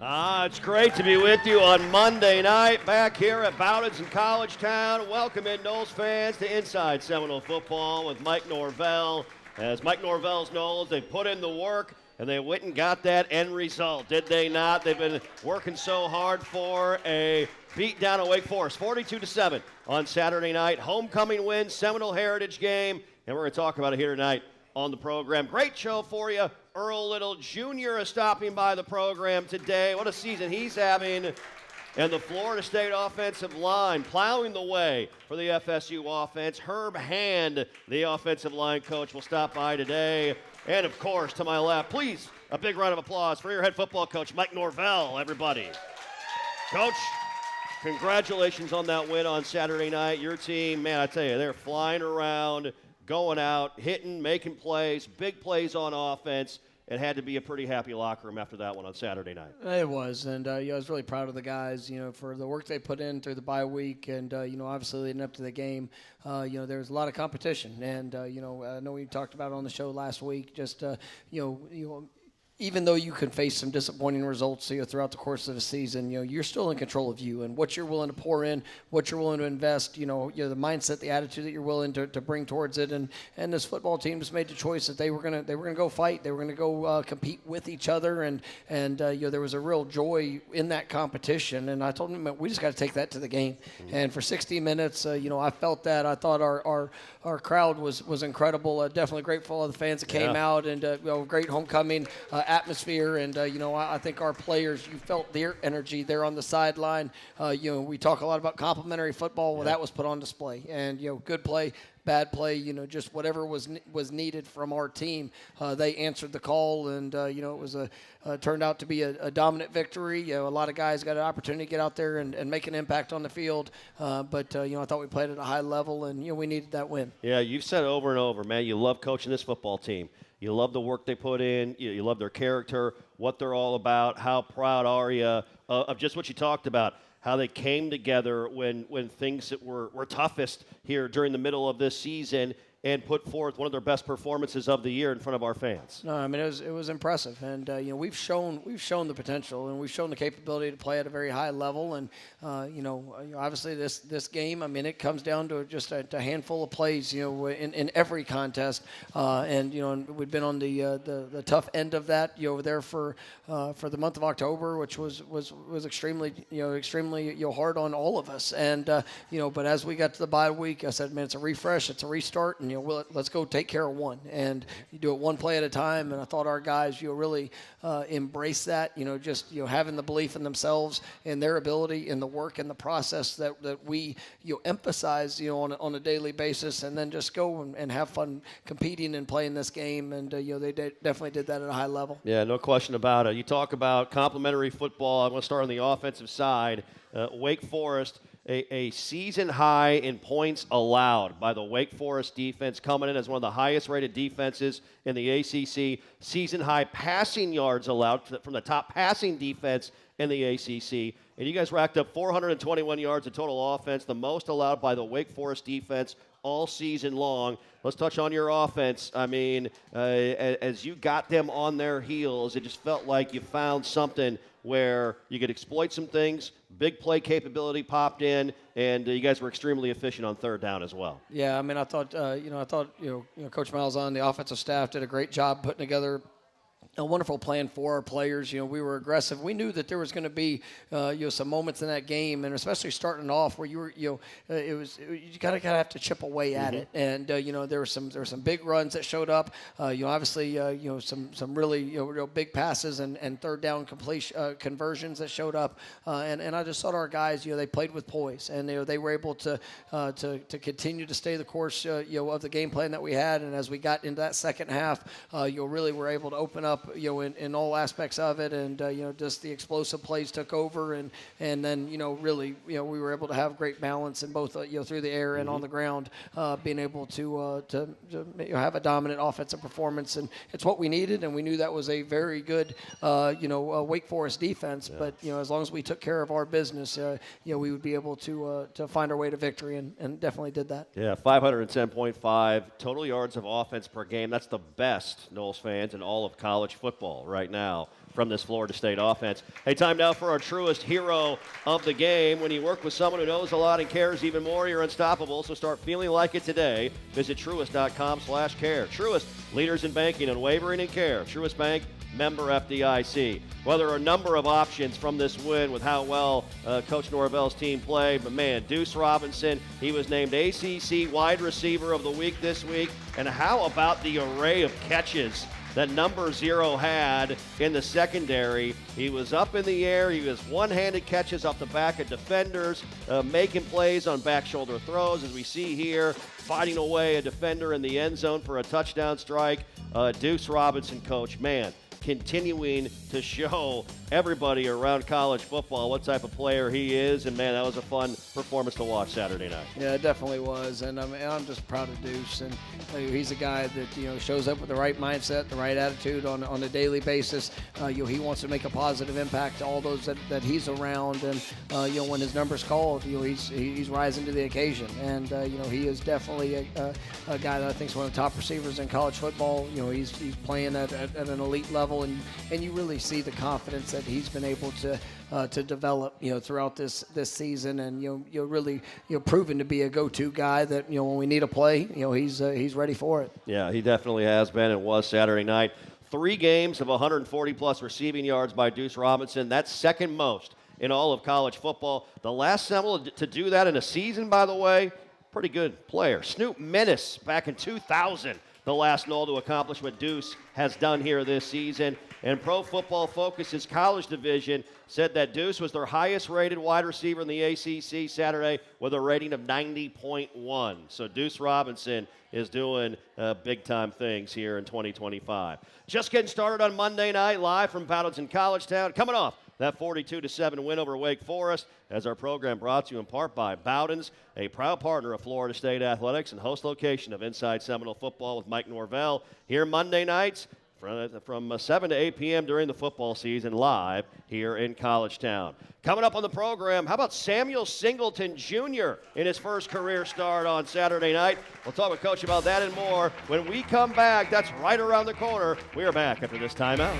It's great to be with you on Monday night back here at Bowden's in College Town. Welcome in, Noles fans, to Inside Seminole Football with Mike Norvell. As Mike Norvell's Noles, they put in the work and they went and got that end result, did they not? They've been working so hard for a beat down at Wake Forest, 42-7 on Saturday night. Homecoming win, Seminole Heritage game, and we're going to talk about it here tonight on the program. Great show for you. Earl Little Jr. is stopping by the program today. What a season he's having. And the Florida State offensive line plowing the way for the FSU offense. Herb Hand, the offensive line coach, will stop by today. And, of course, to my left, please, a big round of applause for your head football coach, Mike Norvell, everybody. Coach, congratulations on that win on Saturday night. Your team, man, I tell you, they're flying around, going out, hitting, making plays, big plays on offense. It had to be a pretty happy locker room after that one on Saturday night. It was, and I was really proud of the guys, for the work they put in through the bye week, and obviously leading up to the game. There was a lot of competition, and I know we talked about it on the show last week. Just even though you can face some disappointing results throughout the course of the season, you're still in control of you and what you're willing to pour in, what you're willing to invest, the mindset, the attitude that you're willing to bring towards it. And this football team just made the choice that they were gonna go fight, they were gonna go compete with each other, and there was a real joy in that competition. And I told them, we just got to take that to the game. Mm-hmm. And for 60 minutes, I felt that. I thought our crowd was incredible. Definitely grateful of the fans that came out, and great homecoming atmosphere, and I think our players, you felt their energy there on the sideline. We talk a lot about complimentary football. Well, that was put on display, and good play, bad play, just whatever was needed from our team. They answered the call, and it was turned out to be a dominant victory. A lot of guys got an opportunity to get out there and make an impact on the field, but I thought we played at a high level, and we needed that win. Yeah, you've said over and over, man, you love coaching this football team. You love the work they put in. You love their character, what they're all about. How proud are you of just what you talked about, how they came together when things were toughest here during the middle of this season and put forth one of their best performances of the year in front of our fans. No, I mean, it was impressive, and we've shown the potential, and we've shown the capability to play at a very high level, and obviously this game, I mean, it comes down to just a handful of plays, in every contest, and we've been on the tough end of that, over there for the month of October, which was extremely hard on all of us, and but as we got to the bye week, I said, man, it's a refresh, it's a restart, and let's go take care of one, and you do it one play at a time. And I thought our guys, really embrace that, just having the belief in themselves and their ability and the work and the process that we emphasize on a daily basis, and then just go and have fun competing and playing this game. And they definitely did that at a high level. Yeah, no question about it. You talk about complimentary football. I'm going to start on the offensive side. Wake Forest. A season high in points allowed by the Wake Forest defense, coming in as one of the highest rated defenses in the ACC. Season high passing yards allowed from the top passing defense in the ACC. And you guys racked up 421 yards of total offense, the most allowed by the Wake Forest defense all season long. Let's touch on your offense. I mean, as you got them on their heels, it just felt like you found something where you could exploit some things. Big play capability popped in, and you guys were extremely efficient on third down as well. Yeah, I mean, I thought Coach Malzahn, the offensive staff, did a great job putting together a wonderful plan for our players. We were aggressive. We knew that there was going to be, some moments in that game, and especially starting off where you gotta have to chip away at it. And there were some big runs that showed up. Obviously, some really real big passes and third down completion conversions that showed up. And I just thought our guys, they played with poise, and they were able to continue to stay the course, of the game plan that we had. And as we got into that second half, really were able to open up in all aspects of it, and just the explosive plays took over, and then really we were able to have great balance in both through the air and on the ground, being able to have a dominant offensive performance, and it's what we needed, and we knew that was a very good Wake Forest defense. Yeah. But as long as we took care of our business, we would be able to find our way to victory, and definitely did that. Yeah, 510.5 total yards of offense per game. That's the best, Noles fans, in all of college college football right now from this Florida State offense. Hey, time now for our truest hero of the game. When you work with someone who knows a lot and cares even more, you're unstoppable. So start feeling like it today. Visit truist.com/care. Truist, leaders in banking, unwavering in care. Truist Bank, member FDIC. Well, there are a number of options from this win with how well Coach Norvell's team played. But, man, Deuce Robinson, he was named ACC Wide Receiver of the Week this week. And how about the array of catches that number 0 had in the secondary? He was up in the air. He was one-handed catches off the back of defenders, making plays on back shoulder throws, as we see here, fighting away a defender in the end zone for a touchdown strike. Deuce Robinson, coach, man, continuing to show everybody around college football what type of player he is. And, man, that was a fun performance to watch Saturday night. Yeah, it definitely was. And I'm just proud of Deuce. And he's a guy that, shows up with the right mindset, the right attitude on a daily basis. He wants to make a positive impact to all those that he's around. And, when his number's called, he's rising to the occasion. And, he is definitely a guy that I think is one of the top receivers in college football. He's playing at an elite level. And you really see the confidence that he's been able to develop, throughout this season, and really proven to be a go-to guy that when we need a play, he's ready for it. Yeah, he definitely has been. It was Saturday night. 3 games of 140-plus receiving yards by Deuce Robinson. That's second most in all of college football. The last Seminole to do that in a season, by the way, pretty good player. Snoop Menace back in 2000. The last Nole to accomplish what Deuce has done here this season. And Pro Football Focus's college division said that Deuce was their highest-rated wide receiver in the ACC Saturday with a rating of 90.1. So Deuce Robinson is doing big-time things here in 2025. Just getting started on Monday night, live from Bowdens in College Town. Coming off that 42-7 win over Wake Forest, as our program brought to you in part by Bowdens, a proud partner of Florida State Athletics and host location of Inside Seminole Football with Mike Norvell. Here Monday nights from 7 to 8 p.m. during the football season, live here in College Town. Coming up on the program, how about Samuel Singleton Jr. in his first career start on Saturday night? We'll talk with Coach about that and more when we come back. That's right around the corner. We are back after this timeout.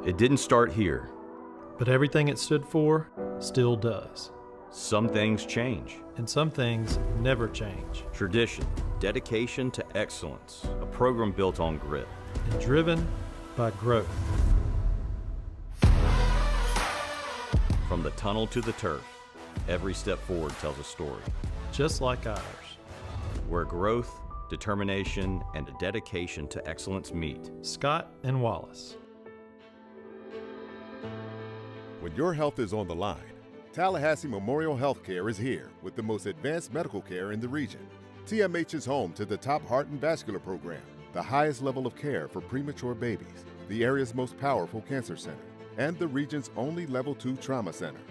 It didn't start here. But everything it stood for still does. Some things change. And some things never change. Tradition, dedication to excellence, a program built on grit. And driven by growth. From the tunnel to the turf, every step forward tells a story. Just like ours. Where growth, determination, and a dedication to excellence meet. Scott and Wallace. When your health is on the line, Tallahassee Memorial Healthcare is here with the most advanced medical care in the region. TMH is home to the top heart and vascular program, the highest level of care for premature babies, the area's most powerful cancer center, and the region's only Level 2 trauma center.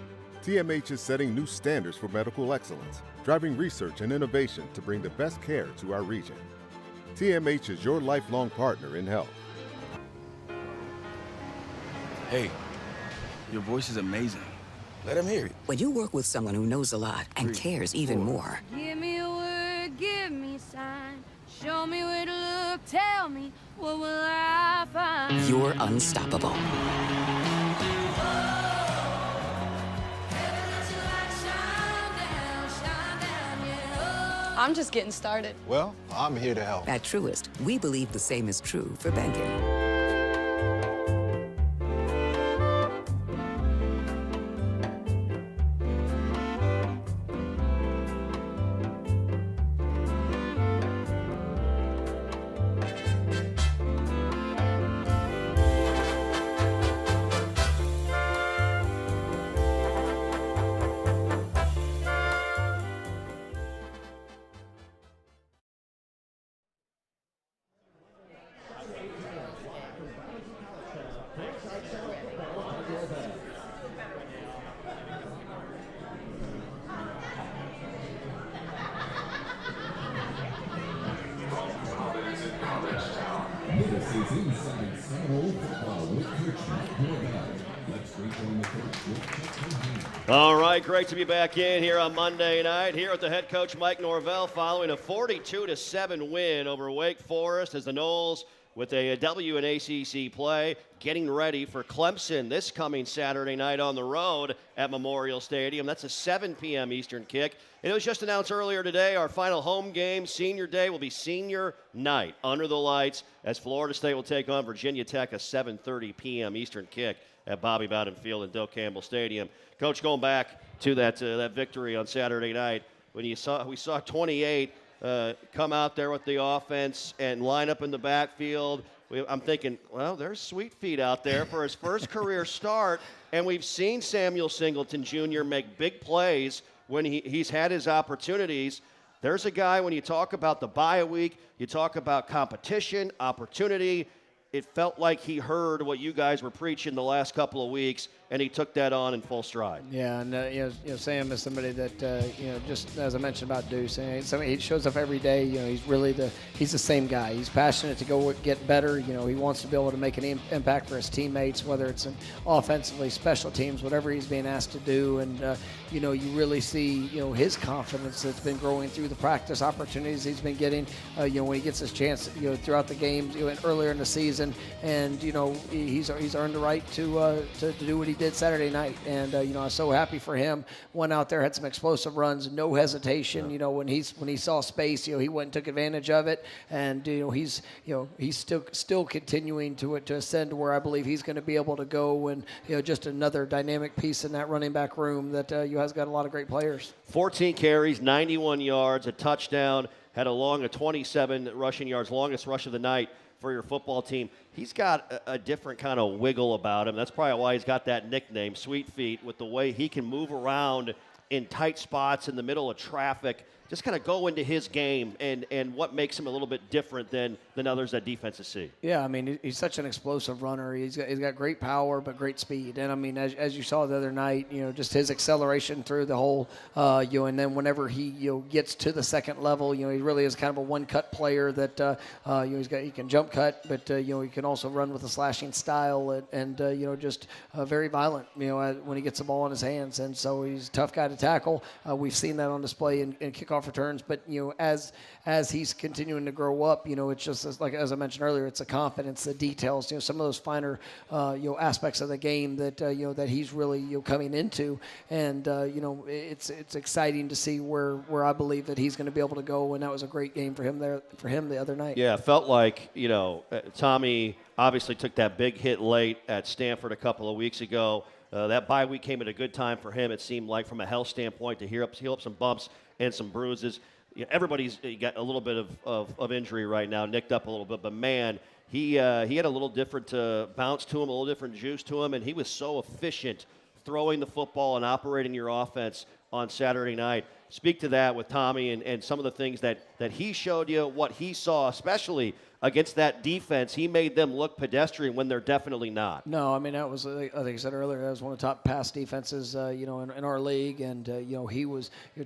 TMH is setting new standards for medical excellence, driving research and innovation to bring the best care to our region. TMH is your lifelong partner in health. Hey, your voice is amazing. Let him hear it. When you work with someone who knows a lot and cares even more. Give me a word, give me a sign. Show me where to look, tell me, what will I find? You're unstoppable. I'm just getting started. Well, I'm here to help. At Truist, we believe the same is true for banking. This is Inside Seminole Football with Coach Mike Norvell. Let's rejoin the coach with Culhane. All right, great to be back in here on Monday night here with the head coach Mike Norvell following a 42-7 win over Wake Forest as the Noles with a W in ACC play, getting ready for Clemson this coming Saturday night on the road at Memorial Stadium. That's a 7 p.m. Eastern kick. And it was just announced earlier today, our final home game, Senior Day, will be Senior Night under the lights as Florida State will take on Virginia Tech, a 7:30 p.m. Eastern kick at Bobby Bowden Field in Doak Campbell Stadium. Coach, going back to that victory on Saturday night, when we saw 28 come out there with the offense and line up in the backfield. I'm thinking, well, there's Sweet Feet out there for his first career start, and we've seen Samuel Singleton Jr. make big plays when he's had his opportunities. There's a guy, when you talk about the bye week, you talk about competition, opportunity. It felt like he heard what you guys were preaching the last couple of weeks, and he took that on in full stride. Yeah, and Sam is somebody that just as I mentioned about Deuce, he shows up every day. He's the same guy. He's passionate to go get better. He wants to be able to make an impact for his teammates, whether it's in offensively, special teams, whatever he's being asked to do. And you really see his confidence that's been growing through the practice opportunities he's been getting. When he gets his chance, throughout the games, earlier in the season, and he's earned the right to do what he did Saturday night. And I was so happy for him. Went out there, had some explosive runs, no hesitation. When he saw space, he went and took advantage of it. And he's still continuing to ascend to where I believe he's going to be able to go. And just another dynamic piece in that running back room that has got a lot of great players. 14 carries, 91 yards, a touchdown, had a 27 rushing yards, longest rush of the night for your football team. He's got a different kind of wiggle about him. That's probably why he's got that nickname, Sweet Feet, with the way he can move around in tight spots in the middle of traffic, just kind of go into his game and what makes him a little bit different than others that defenses see. Yeah, he's such an explosive runner. He's got great power but great speed. And as you saw the other night, just his acceleration through the whole, and then whenever he gets to the second level, he really is kind of a one-cut player that he can jump cut, but he can also run with a slashing style and just very violent. When he gets the ball in his hands, and so he's a tough guy to tackle. We've seen that on display in kickoff returns, but as he's continuing to grow up, it's just like as I mentioned earlier, it's the confidence, the details, some of those finer aspects of the game that that he's really coming into, and it's exciting to see where I believe that he's going to be able to go, and that was a great game for him the other night. Yeah, it felt like Tommy obviously took that big hit late at Stanford a couple of weeks ago. That bye week came at a good time for him, it seemed like, from a health standpoint, to heal up some bumps and some bruises. Everybody's got a little bit of injury right now, nicked up a little bit, but man, he had a little different bounce to him, a little different juice to him, and he was so efficient throwing the football and operating your offense on Saturday night. Speak to that with Tommy and some of the things that he showed you, what he saw, especially against that defense. He made them look pedestrian when they're definitely not. No, that was, I think I said earlier, that was one of the top pass defenses, in our league. And,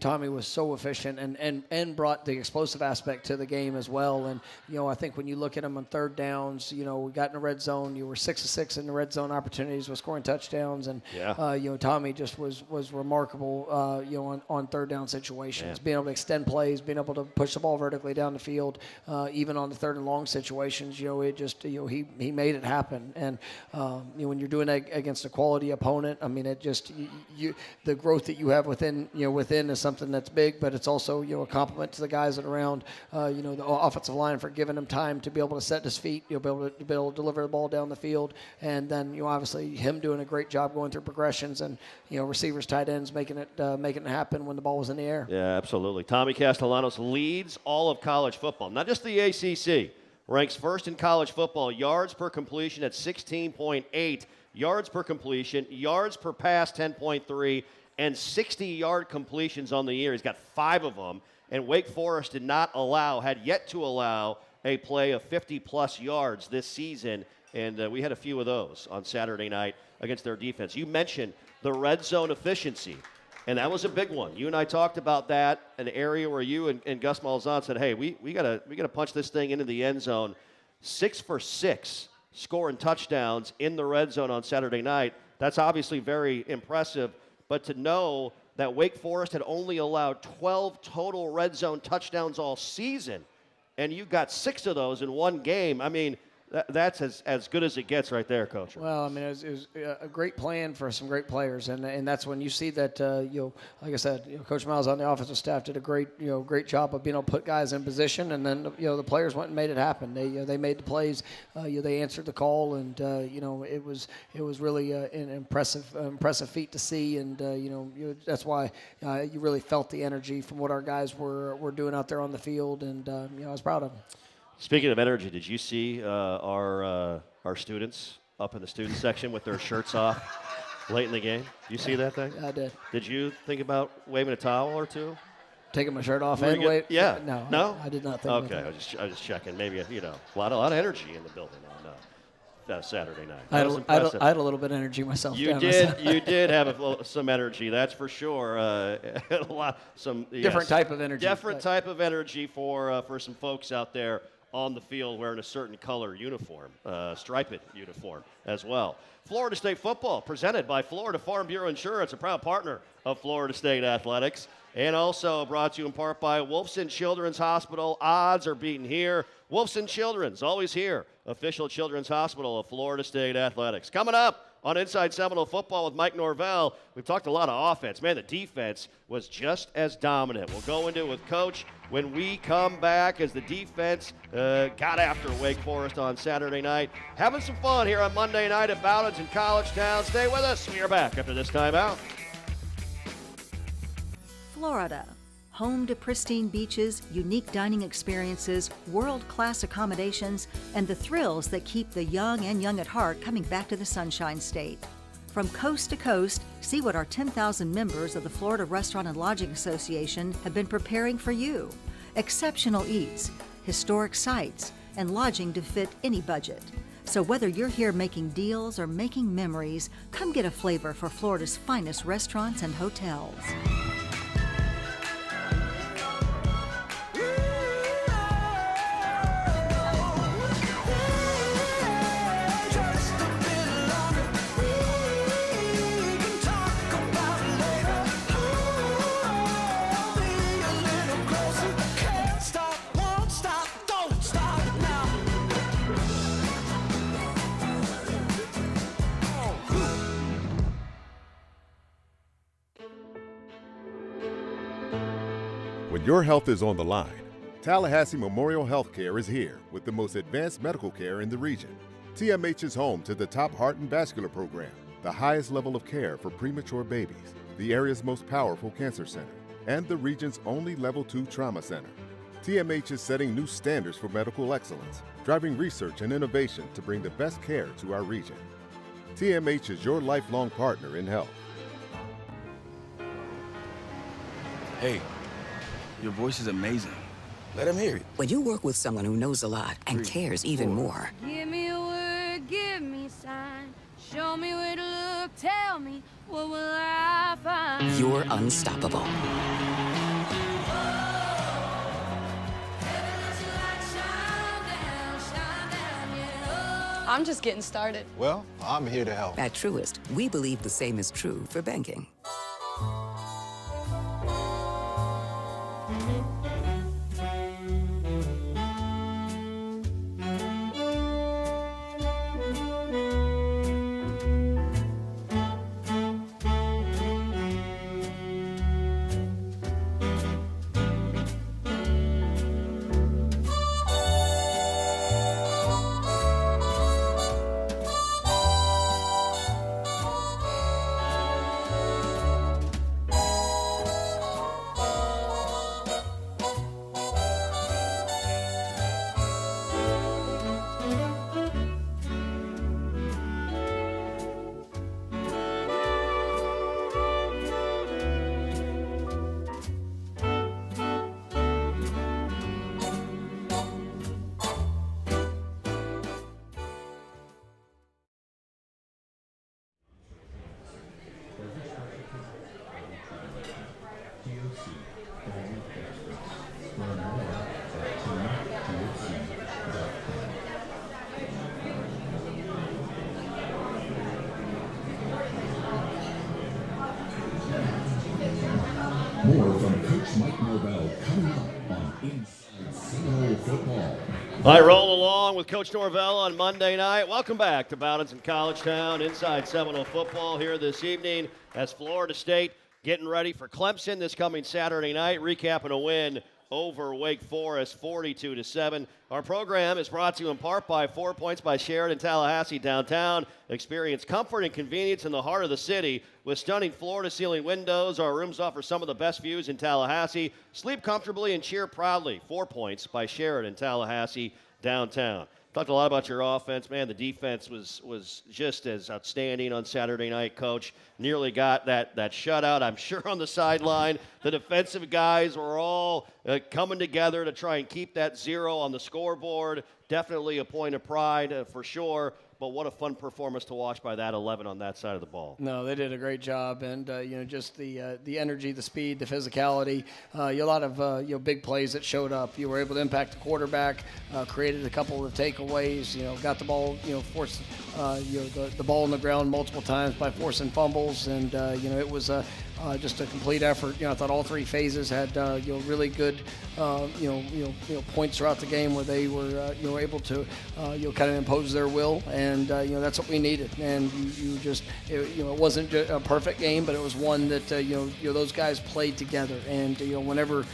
Tommy was so efficient and brought the explosive aspect to the game as well. And, I think when you look at him on third downs, we got in the red zone. You were 6 of 6 in the red zone opportunities with scoring touchdowns. And, Tommy just was remarkable, on third down situations, being able to extend plays, being able to push the ball vertically down the field, even on the 3rd and long situations. It just, he made it happen. And when you're doing that against a quality opponent, I mean, it just the growth that you have within is something that's big, but it's also a compliment to the guys that are around the offensive line for giving him time to be able to set his feet, be able to deliver the ball down the field, and then obviously him doing a great job going through progressions and receivers, tight ends making it happen when the ball was in the air. Yeah, absolutely. Tommy Castellanos leads all of college football, not just the ACC. Ranks first in college football, yards per completion at 16.8, yards per completion, yards per pass 10.3, and 60-yard completions on the year. He's got 5 of them, and Wake Forest had yet to allow a play of 50-plus yards this season, and we had a few of those on Saturday night against their defense. You mentioned the red zone efficiency, and that was a big one. You and I talked about that, an area where you and Gus Malzahn said, hey, we gotta punch this thing into the end zone. 6 for 6 scoring touchdowns in the red zone on Saturday night. That's obviously very impressive, but to know that Wake Forest had only allowed 12 total red zone touchdowns all season, and you got 6 of those in one game, I mean, that's as good as it gets right there, Coach. Well, I mean, it was a great plan for some great players, and that's when you see that, like I said, Coach Miles on the offensive staff did a great job of being able to put guys in position, and then, the players went and made it happen. They made the plays, they answered the call, and, it was really an impressive feat to see, and, that's why you really felt the energy from what our guys were doing out there on the field, and, I was proud of them. Speaking of energy, did you see our students up in the student section with their shirts off late in the game? You see that thing? I did. Did you think about waving a towel or two? Taking my shirt off and wave? Yeah. No? I did not think about that. Okay, I was just checking. Maybe, a lot of energy in the building on Saturday night. I had a little bit of energy myself. You did have some energy, that's for sure. Different type of energy. Different type of energy for some folks out there on the field wearing a certain color uniform, striped uniform as well. Florida State football presented by Florida Farm Bureau Insurance, a proud partner of Florida State Athletics, and also brought to you in part by Wolfson Children's Hospital. Odds are beaten here. Wolfson Children's, always here. Official Children's Hospital of Florida State Athletics. Coming up on Inside Seminole Football with Mike Norvell, we've talked a lot of offense. Man, the defense was just as dominant. We'll go into it with Coach when we come back as the defense got after Wake Forest on Saturday night. Having some fun here on Monday night at Bowditch in College Town. Stay with us. We are back after this timeout. Florida, home to pristine beaches, unique dining experiences, world-class accommodations, and the thrills that keep the young and young at heart coming back to the Sunshine State. From coast to coast, see what our 10,000 members of the Florida Restaurant and Lodging Association have been preparing for you. Exceptional eats, historic sites, and lodging to fit any budget. So whether you're here making deals or making memories, come get a flavor for Florida's finest restaurants and hotels. When your health is on the line, Tallahassee Memorial Healthcare is here with the most advanced medical care in the region. TMH is home to the top heart and vascular program, the highest level of care for premature babies, the area's most powerful cancer center, and the region's only Level 2 trauma center. TMH is setting new standards for medical excellence, driving research and innovation to bring the best care to our region. TMH is your lifelong partner in health. Hey, your voice is amazing. Let him hear it. When you work with someone who knows a lot and cares even more. Give me a word, give me a sign. Show me where to look, tell me what will I find. You're unstoppable. I'm just getting started. Well, I'm here to help. At Truist, we believe the same is true for banking. Learn more at teamufc.com. More from Coach Mike Norvell coming up on Inside Seminole Football. I roll along with Coach Norvell on Monday night. Welcome back to Bowdens in College Town, Inside Seminole Football here this evening as Florida State getting ready for Clemson this coming Saturday night, recapping a win over Wake Forest 42-7. Our program is brought to you in part by 4 Points by Sheraton Tallahassee downtown. Experience comfort and convenience in the heart of the city. With stunning floor-to-ceiling windows, our rooms offer some of the best views in Tallahassee. Sleep comfortably and cheer proudly. 4 Points by Sheraton Tallahassee downtown. Talked a lot about your offense, man. The defense was just as outstanding on Saturday night, Coach. Nearly got that shutout. I'm sure on the sideline, the defensive guys were all coming together to try and keep that 0 on the scoreboard. Definitely a point of pride for sure. But what a fun performance to watch by that 11 on that side of the ball. No, they did a great job, and just the energy, the speed, the physicality. A lot of big plays that showed up. You were able to impact the quarterback, created a couple of takeaways. Got the ball, forced the ball on the ground multiple times by forcing fumbles, and it was just a complete effort. I thought all three phases had really good points throughout the game where they were able to kind of impose their will, and that's what we needed. And it wasn't a perfect game, but it was one that those guys played together. And whenever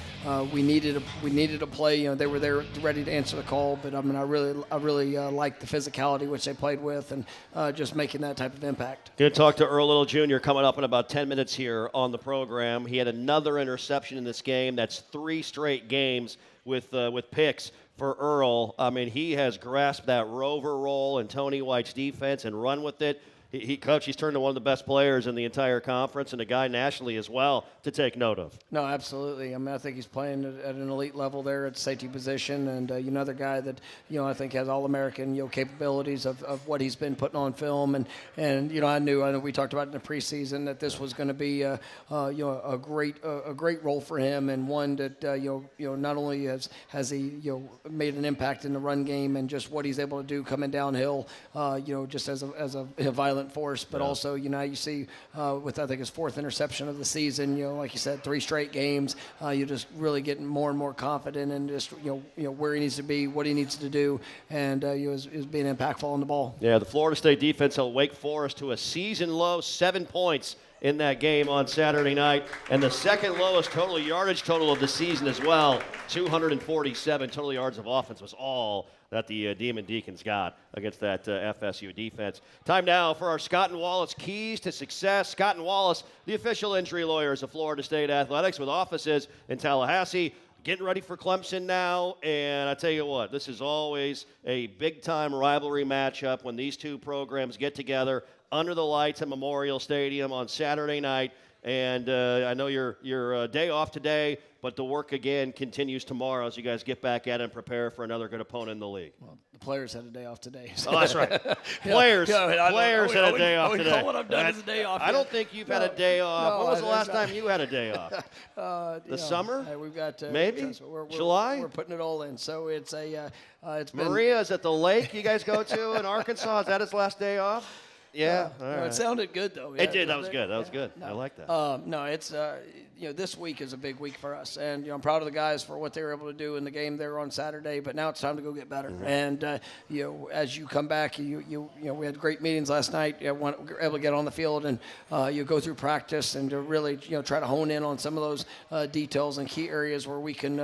we needed a play, they were there ready to answer the call. But I mean, I really liked the physicality which they played with, and just making that type of impact. Going to talk to Earl Little Jr. coming up in about 10 minutes here on the program. He had another interception in this game. That's 3 straight games with picks for Earl. I mean, he has grasped that rover role in Tony White's defense and run with it. Coach, he's turned to one of the best players in the entire conference and a guy nationally as well to take note of. No, absolutely. I mean, I think he's playing at an elite level there at safety position, and another guy that I think has All-American capabilities of what he's been putting on film, and I know we talked about in the preseason that this was going to be a great role for him, and one that not only has he made an impact in the run game and just what he's able to do coming downhill, just as a violent force, but also you see with I think his 4th interception of the season, like you said, 3 straight games, you're just really getting more and more confident and just where he needs to be, what he needs to do, and is being impactful on the ball. Yeah, the Florida State defense held Wake Forest to a season low 7 points in that game on Saturday night, and the second lowest total yardage total of the season as well. 247 total yards of offense was all that the Demon Deacons got against that FSU defense. Time now for our Scott and Wallace Keys to Success. Scott and Wallace, the official injury lawyers of Florida State Athletics with offices in Tallahassee. Getting ready for Clemson now, and I tell you what, this is always a big-time rivalry matchup when these two programs get together under the lights at Memorial Stadium on Saturday night. And I know your day off today, but the work again continues tomorrow as you guys get back at it and prepare for another good opponent in the league. Well, the players had a day off today. Oh, that's right. Players had a day off today. Call what I've done as a day off. I don't think you've had a day off. No, when was the last time you had a day off? The summer? We've got maybe July. We're putting it all in. So it's it's been. Maria's at the lake you guys go to in Arkansas. Is that his last day off? Yeah, all right. It sounded good though. It did. That was good. That was good. No. I like that. No, it's this week is a big week for us, and I'm proud of the guys for what they were able to do in the game there on Saturday. But now it's time to go get better. Mm-hmm. And as you come back, we had great meetings last night. We were able to get on the field and you go through practice and to really try to hone in on some of those details and key areas where we can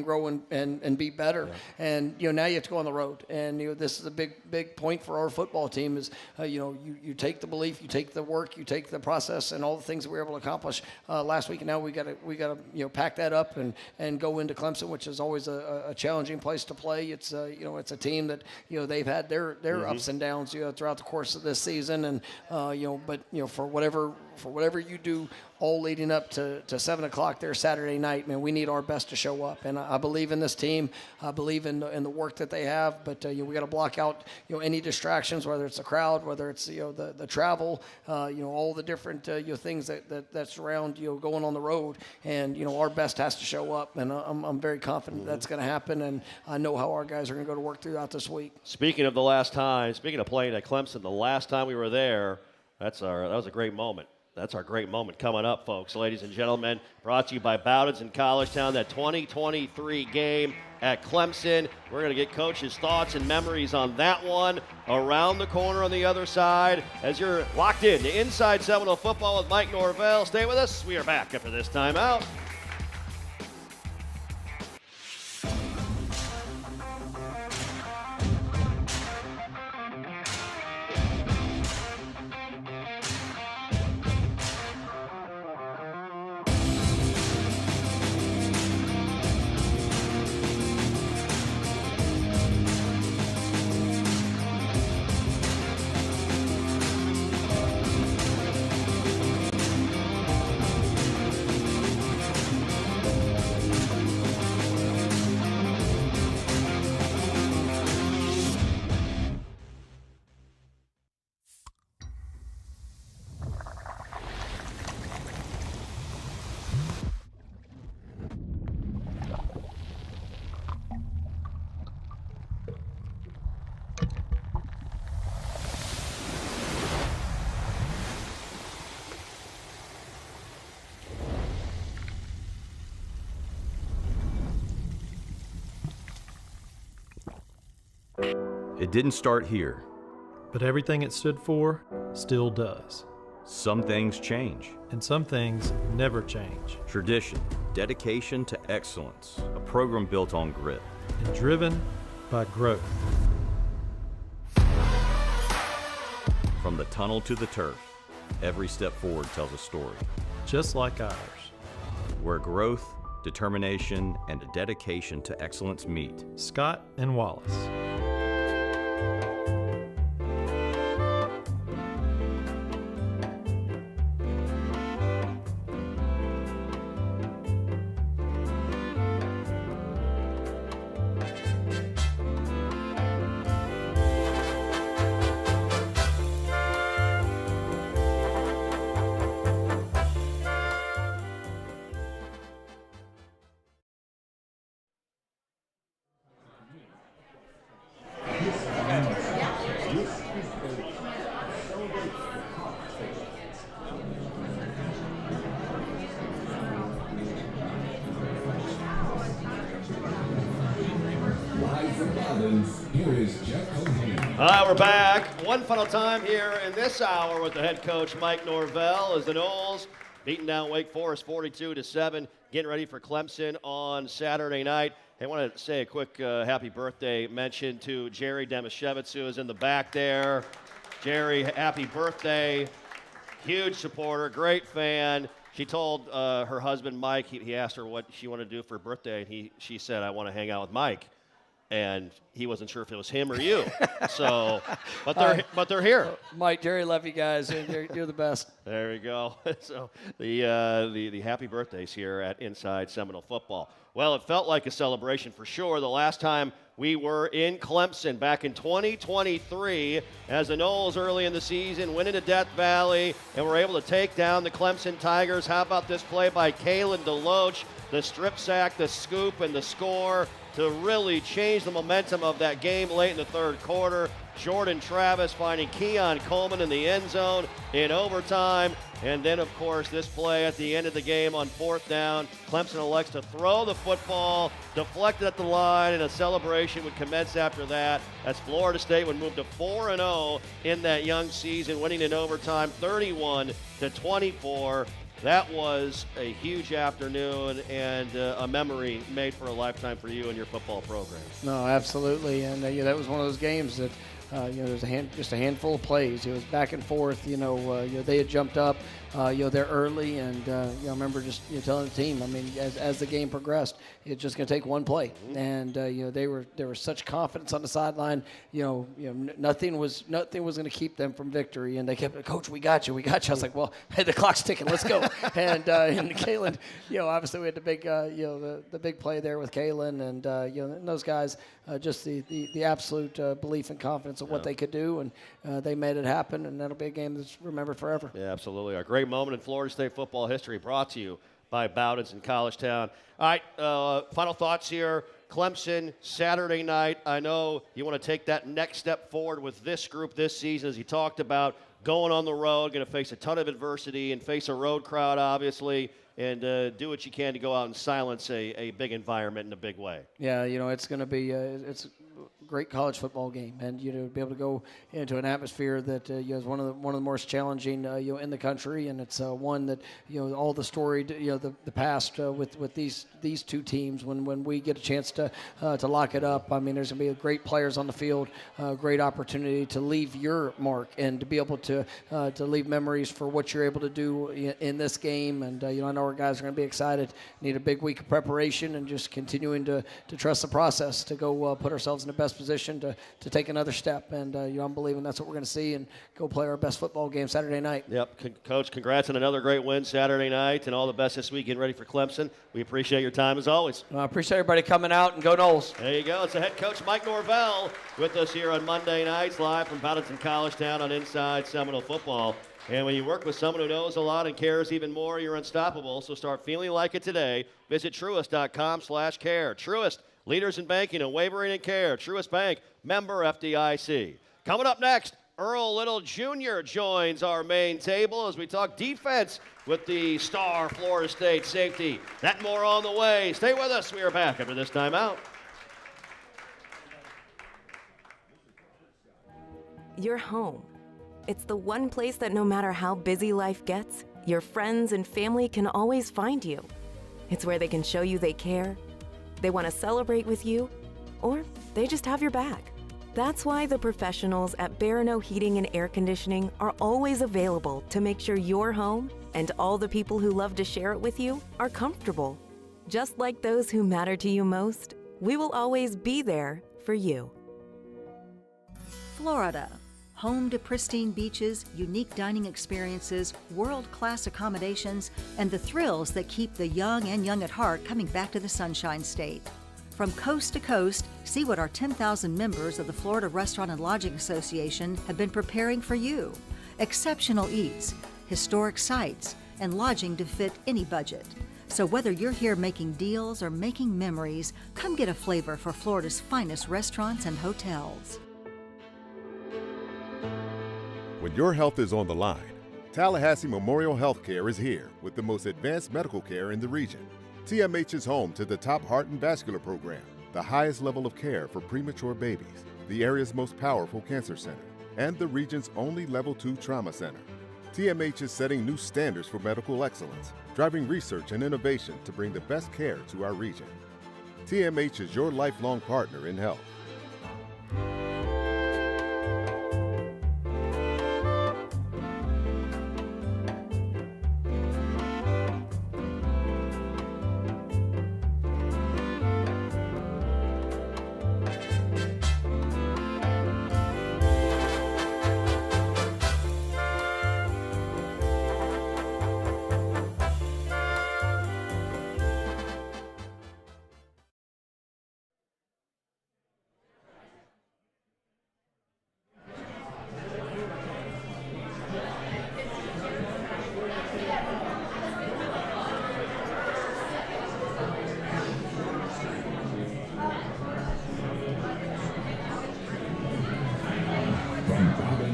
grow and be better. Yeah. And now you have to go on the road, and this is a big point for our football team is you take the belief, you take the work, you take the process, and all the things that we were able to accomplish last week. And now we got to pack that up and go into Clemson, which is always a challenging place to play. It's it's a team that they've had their mm-hmm. ups and downs throughout the course of this season, and but for whatever for whatever you do all leading up to 7 o'clock there Saturday night, man, we need our best to show up. And I believe in this team. I believe in the work that they have. But we got to block out any distractions, whether it's the crowd, whether it's the travel, all the different things that surround going on the road. And our best has to show up. And I'm very confident that's going to happen. And I know how our guys are going to go to work throughout this week. Speaking of playing at Clemson, the last time we were there, that was a great moment. That's our great moment coming up, folks. Ladies and gentlemen, brought to you by Bowditch in College Town, that 2023 game at Clemson. We're going to get Coach's thoughts and memories on that one around the corner on the other side as you're locked in to Inside Seminole Football with Mike Norvell. Stay with us. We are back after this timeout. It didn't start here. But everything it stood for still does. Some things change. And some things never change. Tradition, dedication to excellence, a program built on grit. And driven by growth. From the tunnel to the turf, every step forward tells a story. Just like ours. Where growth, determination, and a dedication to excellence meet. Scott and Wallace. Here is Jeff Culhane. All right, we're back. One final time here in this hour with the head coach, Mike Norvell, as the Noles beating down Wake Forest 42-7, getting ready for Clemson on Saturday night. Hey, I want to say a quick happy birthday mention to Jerry Demashevitz, who is in the back there. Jerry, happy birthday. Huge supporter, great fan. She told her husband, Mike, he asked her what she wanted to do for her birthday, and she said, I want to hang out with Mike. And he wasn't sure if it was him or you. So, but they're here. Mike, Jerry, love you guys. You're the best. There we go. So the happy birthdays here at Inside Seminole Football. Well, it felt like a celebration for sure. The last time we were in Clemson back in 2023 as the Noles early in the season went into Death Valley and were able to take down the Clemson Tigers. How about this play by Kalen DeLoach? The strip sack, the scoop, and the score to really change the momentum of that game late in the third quarter. Jordan Travis finding Keon Coleman in the end zone in overtime. And then, of course, this play at the end of the game on fourth down. Clemson elects to throw the football, deflected at the line, and a celebration would commence after that as Florida State would move to 4-0 in that young season, winning in overtime 31-24. That was a huge afternoon and a memory made for a lifetime for you and your football program. No, absolutely. And that was one of those games that there was just a handful of plays. It was back and forth. They had jumped up. there early. And I remember just telling the team, I mean, as the game progressed, it's just going to take one play. And there was such confidence on the sideline. Nothing was going to keep them from victory. And they kept, Coach, we got you. I was like, well, hey, the clock's ticking. Let's go. and Kalen, obviously we had the big, the big play there with Kalen, and and those guys, just the absolute belief and confidence of what they could do, and they made it happen, and that'll be a game that's remembered forever. Yeah, absolutely. A great moment in Florida State football history, brought to you by Bowden's in College Town. All right, final thoughts here. Clemson, Saturday night. I know you want to take that next step forward with this group this season, as you talked about, going on the road, going to face a ton of adversity and face a road crowd, obviously, and do what you can to go out and silence a big environment in a big way. Yeah, it's going to be it's a great college football game, and to be able to go into an atmosphere that is one of the most challenging in the country, and it's one that all the story the past with these two teams, when we get a chance to lock it up, I mean, there's going to be great players on the field, great opportunity to leave your mark and to be able to leave memories for what you're able to do in this game. And I know our guys are going to be excited, need a big week of preparation, and just continuing to trust the process to go put ourselves in the best position to take another step. And I'm believing that's what we're going to see, and go play our best football game Saturday night. Yep, Coach, congrats on another great win Saturday night, and all the best this week getting ready for Clemson. We appreciate your time as always. I appreciate everybody coming out, and go Noles. There you go. It's the head coach Mike Norvell with us here on Monday nights, live from Bowden's in College Town on Inside Seminole Football. And when you work with someone who knows a lot and cares even more, you're unstoppable. So start feeling like it today. Visit Truist.com/care. Truist, leaders in banking, unwavering in care. Truist Bank, member FDIC. Coming up next, Earl Little Jr. joins our main table as we talk defense with the star Florida State safety. That and more on the way. Stay with us. We are back after this timeout. Your home. It's the one place that no matter how busy life gets, your friends and family can always find you. It's where they can show you they care, they want to celebrate with you, or they just have your back. That's why the professionals at Barano Heating and Air Conditioning are always available to make sure your home and all the people who love to share it with you are comfortable. Just like those who matter to you most, we will always be there for you. Florida. Home to pristine beaches, unique dining experiences, world-class accommodations, and the thrills that keep the young and young at heart coming back to the Sunshine State. From coast to coast, see what our 10,000 members of the Florida Restaurant and Lodging Association have been preparing for you. Exceptional eats, historic sites, and lodging to fit any budget. So whether you're here making deals or making memories, come get a flavor for Florida's finest restaurants and hotels. When your health is on the line, Tallahassee Memorial Healthcare is here with the most advanced medical care in the region. TMH is home to the top heart and vascular program, the highest level of care for premature babies, the area's most powerful cancer center, and the region's only Level 2 trauma center. TMH is setting new standards for medical excellence, driving research and innovation to bring the best care to our region. TMH is your lifelong partner in health.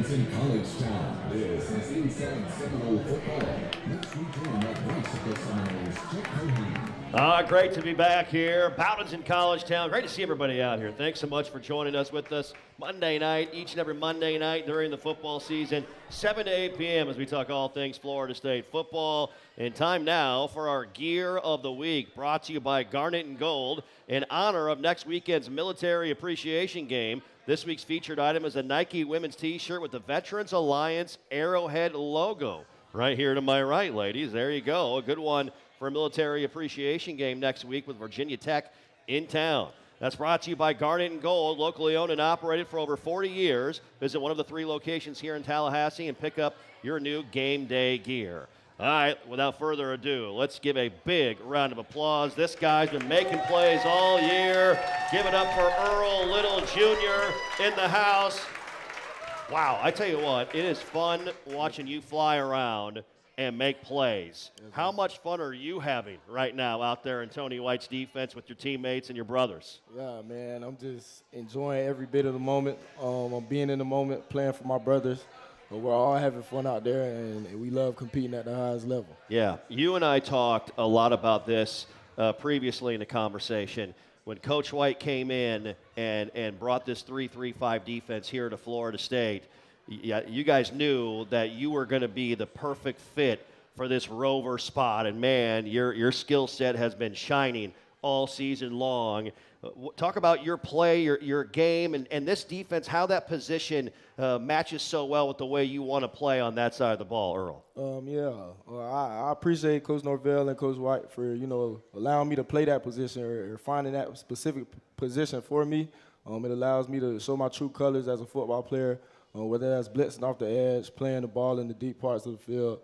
In College Town, this is Inside Seminole Football. Let's return that voice of the Seminoles, Culhane. Great to be back here. Bowden's in College Town. Great to see everybody out here. Thanks so much for joining us with us Monday night, each and every Monday night during the football season, 7 to 8 p.m. as we talk all things Florida State football. And time now for our Gear of the Week, brought to you by Garnet and Gold in honor of next weekend's Military Appreciation Game. This week's featured item is a Nike women's t-shirt with the Veterans Alliance Arrowhead logo. Right here to my right, ladies. There you go. A good one for a military appreciation game next week with Virginia Tech in town. That's brought to you by Garnet and Gold, locally owned and operated for over 40 years. Visit one of the 3 locations here in Tallahassee and pick up your new game day gear. All right, without further ado, let's give a big round of applause. This guy's been making plays all year. Give it up for Earl Little Jr. in the house. Wow, I tell you what, it is fun watching you fly around and make plays. How much fun are you having right now out there in Tony White's defense with your teammates and your brothers? Yeah, man, I'm just enjoying every bit of the moment. I'm being in the moment, playing for my brothers. We're all having fun out there, and we love competing at the highest level. Yeah, you and I talked a lot about this previously in the conversation. When Coach White came in and brought this 3-3-5 defense here to Florida State, you guys knew that you were going to be the perfect fit for this rover spot. And, man, your skill set has been shining all season long. Talk about your play, your game, and this defense, how that position matches so well with the way you want to play on that side of the ball, Earl. I appreciate Coach Norvell and Coach White for, allowing me to play that position or finding that specific position for me. It allows me to show my true colors as a football player, whether that's blitzing off the edge, playing the ball in the deep parts of the field,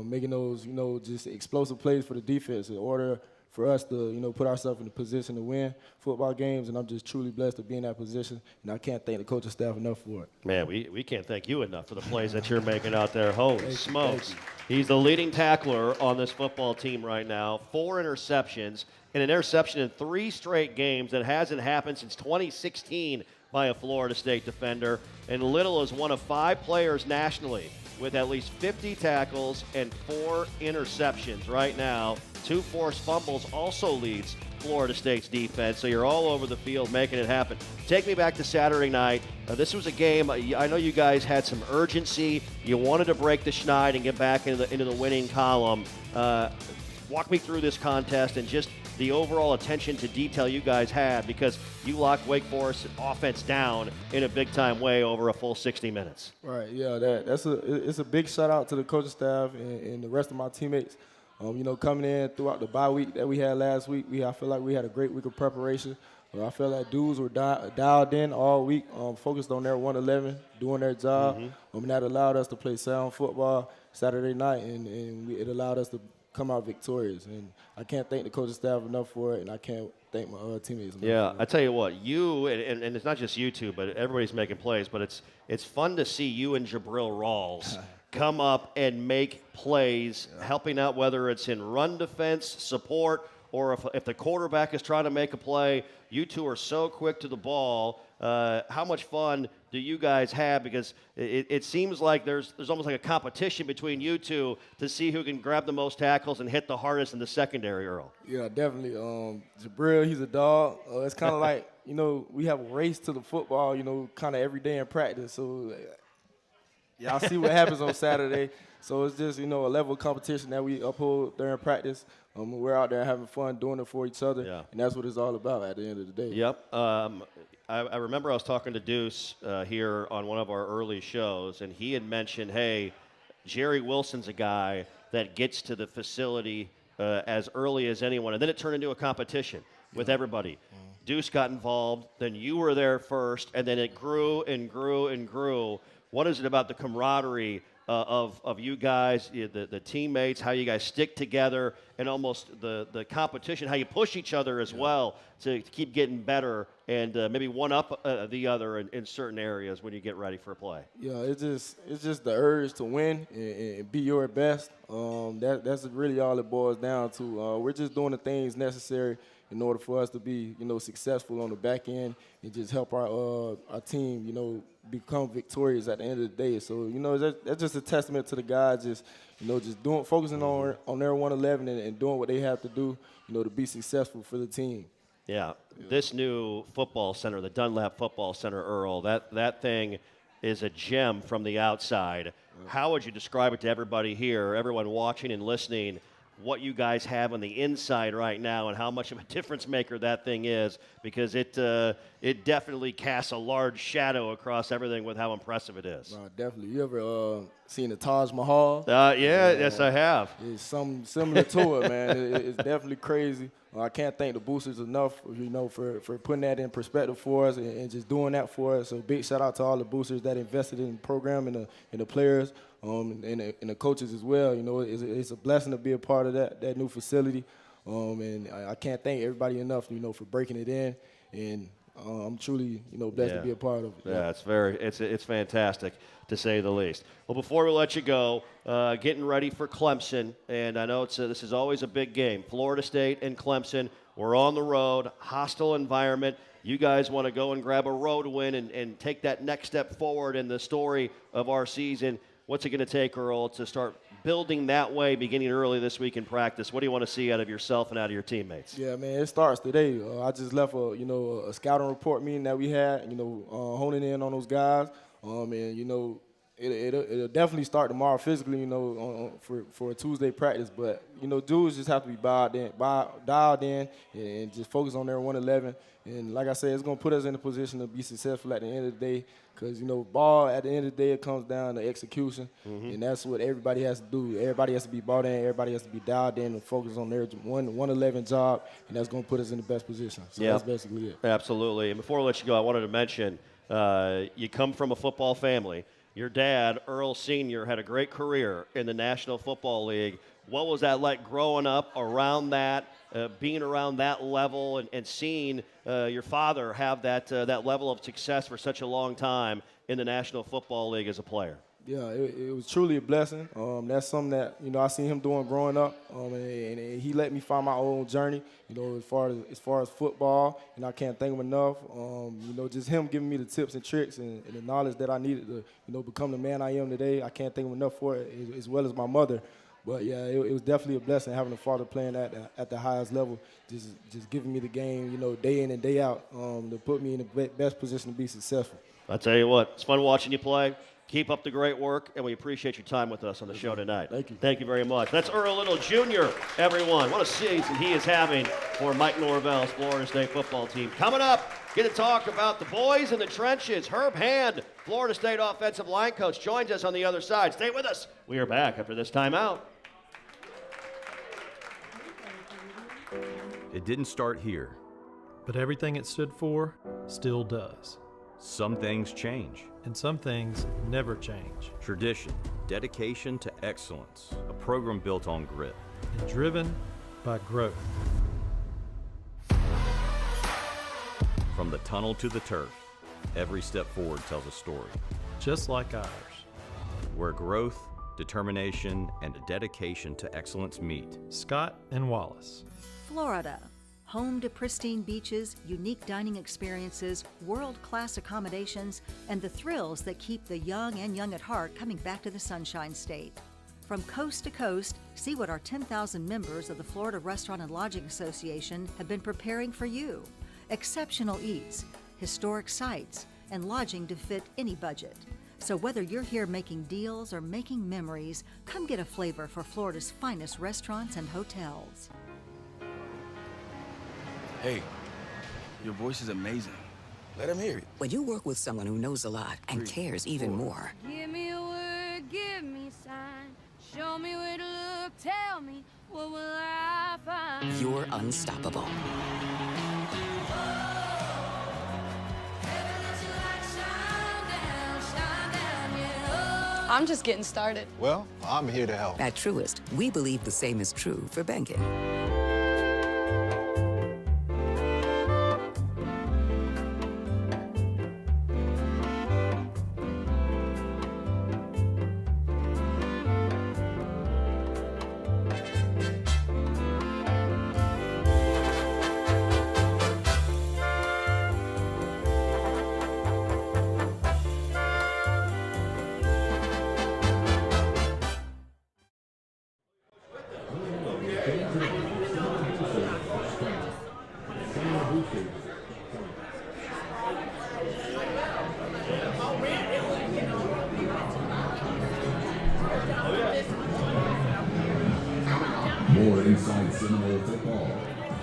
making those, just explosive plays for the defense in order for us to, put ourselves in a position to win football games, and I'm just truly blessed to be in that position, and I can't thank the coaching staff enough for it. Man, we can't thank you enough for the plays that you're making out there. Holy smokes. He's the leading tackler on this football team right now. 4 interceptions, and an interception in 3 straight games. That hasn't happened since 2016 by a Florida State defender. And Little is one of 5 players nationally with at least 50 tackles and 4 interceptions right now. 2 forced fumbles also leads Florida State's defense, so you're all over the field making it happen. Take me back to Saturday night. This was a game, I know you guys had some urgency. You wanted to break the schneid and get back into the winning column. Walk me through this contest and just the overall attention to detail you guys had, because you locked Wake Forest offense down in a big-time way over a full 60 minutes. Right, yeah, it's a big shout-out to the coaching staff and the rest of my teammates. Coming in throughout the bye week that we had last week, I feel like we had a great week of preparation. I feel like dudes were dialed in all week, focused on their 111, doing their job. And that allowed us to play sound football Saturday night, and it allowed us to come out victorious. And I can't thank the coaching staff enough for it, and I can't thank my teammates enough. Yeah, I tell you what, you and it's not just you two, but everybody's making plays. But it's fun to see you and Jabril Rawls come up and make plays, helping out whether it's in run defense, support, or if the quarterback is trying to make a play. You two are so quick to the ball. How much fun do you guys have? Because it seems like there's almost like a competition between you two to see who can grab the most tackles and hit the hardest in the secondary, Earl. Yeah, definitely. Jabril, he's a dog. It's kind of like, we have a race to the football, kind of every day in practice. So y'all see what happens on Saturday. So it's just, a level of competition that we uphold during practice. We're out there having fun, doing it for each other, and that's what it's all about at the end of the day. Yep. I remember I was talking to Deuce here on one of our early shows, and he had mentioned, hey, Jerry Wilson's a guy that gets to the facility as early as anyone, and then it turned into a competition with everybody. Deuce got involved, then you were there first, and then it grew and grew and grew. What is it about the camaraderie of you guys, the teammates, how you guys stick together, and almost the competition, how you push each other as well to keep getting better and maybe one up the other in certain areas when you get ready for a play? Yeah, it's just the urge to win and be your best. That's really all it boils down to. We're just doing the things necessary in order for us to be, successful on the back end and just help our team, become victorious at the end of the day. So, that's just a testament to the guys, just focusing on their 111 and doing what they have to do, to be successful for the team. Yeah. This new football center, the Dunlap Football Center, Earl, that thing is a gem from the outside. How would you describe it to everybody here, everyone watching and listening? what you guys have on the inside right now and how much of a difference maker that thing is, because it definitely casts a large shadow across everything with how impressive it is. Definitely. You ever seen the Taj Mahal? Yes, I have. It's something similar to it, man. It's definitely crazy. I can't thank the boosters enough, for putting that in perspective for us and just doing that for us. So big shout out to all the boosters that invested in the program and the players and the coaches as well. It's a blessing to be a part of that new facility. And I can't thank everybody enough, for breaking it in. And I'm truly, blessed to be a part of it. Yeah, it's fantastic, to say the least. Well, before we let you go, getting ready for Clemson, and I know this is always a big game. Florida State and Clemson, we're on the road, hostile environment. You guys want to go and grab a road win and take that next step forward in the story of our season. What's it going to take, Earl, to start building that way beginning early this week in practice? What do you want to see out of yourself and out of your teammates? Yeah, man, it starts today. I just left a scouting report meeting that we had, honing in on those guys. And, it'll definitely start tomorrow physically, for a Tuesday practice. But, dudes just have to be dialed in and just focus on their 111. And like I said, it's going to put us in a position to be successful at the end of the day. Because, ball, at the end of the day, it comes down to execution. Mm-hmm. And that's what everybody has to do. Everybody has to be bought in. Everybody has to be dialed in and focus on their 111 job. And that's going to put us in the best position. So that's basically it. Absolutely. And before I let you go, I wanted to mention you come from a football family. Your dad, Earl Sr., had a great career in the National Football League. What was that like growing up around that, being around that level and seeing your father have that level of success for such a long time in the National Football League as a player? Yeah, it was truly a blessing. That's something that, I seen him doing growing up, and he let me find my own journey, as far as football, and I can't thank him enough. Just him giving me the tips and tricks and the knowledge that I needed to, become the man I am today. I can't thank him enough for it, as well as my mother. But, yeah, it was definitely a blessing having a father playing at the highest level, just giving me the game, day in and day out, to put me in the best position to be successful. I'll tell you what, it's fun watching you play. Keep up the great work, and we appreciate your time with us on the show tonight. Thank you. Thank you very much. That's Earl Little Jr., everyone. What a season he is having for Mike Norvell's Florida State football team. Coming up, get to talk about the boys in the trenches. Herb Hand, Florida State offensive line coach, joins us on the other side. Stay with us. We are back after this timeout. It didn't start here. But everything it stood for still does. Some things change. And some things never change. Tradition, dedication to excellence, a program built on grit. And driven by growth. From the tunnel to the turf, every step forward tells a story. Just like ours. Where growth, determination, and a dedication to excellence meet. Scott and Wallace. Florida. Home to pristine beaches, unique dining experiences, world-class accommodations, and the thrills that keep the young and young at heart coming back to the Sunshine State. From coast to coast, see what our 10,000 members of the Florida Restaurant and Lodging Association have been preparing for you. Exceptional eats, historic sites, and lodging to fit any budget. So whether you're here making deals or making memories, come get a flavor for Florida's finest restaurants and hotels. Hey, your voice is amazing. Let him hear it. When you work with someone who knows a lot and cares even more. Give me a word, give me a sign. Show me where to look, tell me what will I find. You're unstoppable. I'm just getting started. Well, I'm here to help. At Truist, we believe the same is true for banking.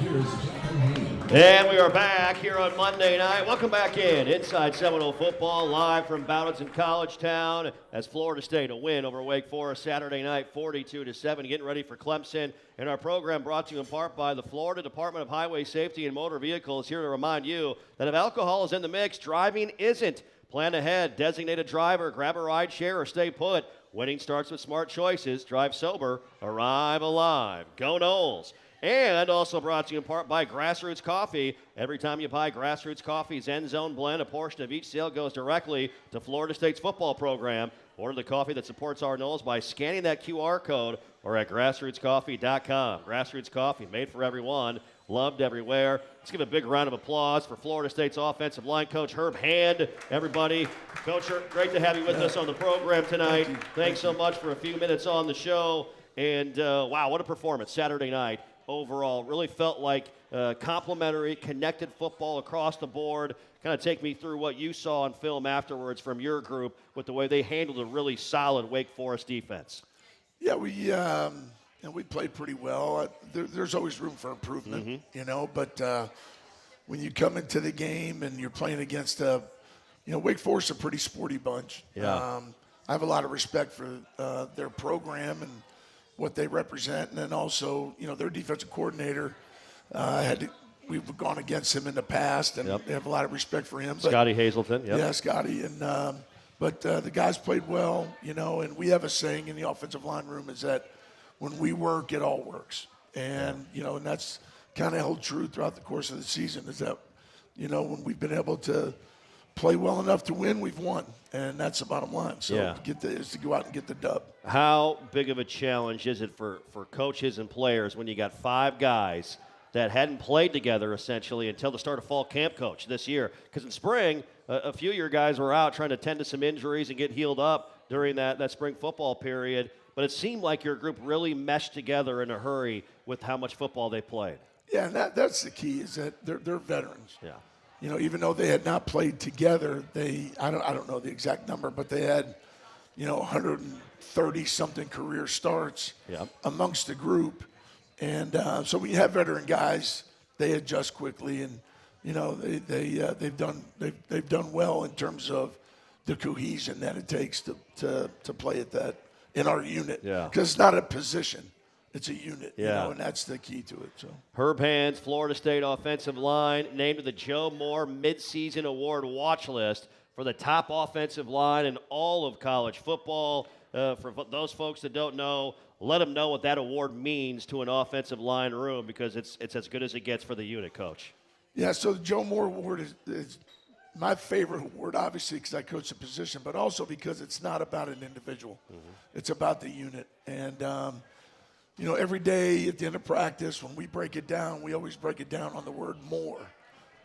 here's Jack Culhane. And we are back here on Monday night. Welcome back inside Seminole football, live from Bowdoin and College Town, as Florida State a win over Wake Forest Saturday night, 42-7, getting ready for Clemson. And our program brought to you in part by the Florida Department of Highway Safety and Motor Vehicles, here to remind you that if alcohol is in the mix, driving isn't. Plan ahead, designate a driver, grab a ride share, or stay put. Winning starts with smart choices. Drive sober, arrive alive. Go Noles. And also brought to you in part by Grassroots Coffee. Every time you buy Grassroots Coffee's End Zone blend, a portion of each sale goes directly to Florida State's football program. Order the coffee that supports our Noles by scanning that QR code or at grassrootscoffee.com. Grassroots Coffee, made for everyone, loved everywhere. Let's give a big round of applause for Florida State's offensive line coach, Herb Hand. Everybody, Coach, great to have you with us on the program tonight. Thanks so much for a few minutes on the show. And, wow, what a performance Saturday night. Overall, really felt like complimentary, connected football across the board. Kind of take me through what you saw on film afterwards from your group with the way they handled a really solid Wake Forest defense. Yeah, we played pretty well. There's always room for improvement, you know, but when you come into the game and you're playing against Wake Forest, a pretty sporty bunch. Yeah. I have a lot of respect for their program and what they represent, and then also, their defensive coordinator. We've gone against him in the past, and they have a lot of respect for him. Scotty Hazelton, Yeah, Scotty, and but the guys played well, and we have a saying in the offensive line room is that when we work, it all works, and and that's kind of held true throughout the course of the season. Is that when we've been able to play well enough to win, we've won, and that's the bottom line. So is to go out and get the dub. How big of a challenge is it for coaches and players when you got 5 guys that hadn't played together essentially until the start of fall camp, coach, this year? Because in spring, a few of your guys were out trying to tend to some injuries and get healed up during that spring football period. But it seemed like your group really meshed together in a hurry with how much football they played. Yeah, and that's the key, is that they're veterans. Yeah. Even though they had not played together, I don't know the exact number, but they had 130 something career starts amongst the group. And so when you have veteran guys, they adjust quickly, and they've done well in terms of the cohesion that it takes to play at that in our unit. Yeah. Because it's not a position. It's a unit, Yeah. and that's the key to it. So Herb Hand's Florida State offensive line named to the Joe Moore Midseason Award watch list for the top offensive line in all of college football. For those folks that don't know, let them know what that award means to an offensive line room, because it's as good as it gets for the unit, Coach. Yeah, so the Joe Moore Award is my favorite award, obviously, because I coach the position, but also because it's not about an individual. It's about the unit. And every day at the end of practice, when we break it down, we always break it down on the word more,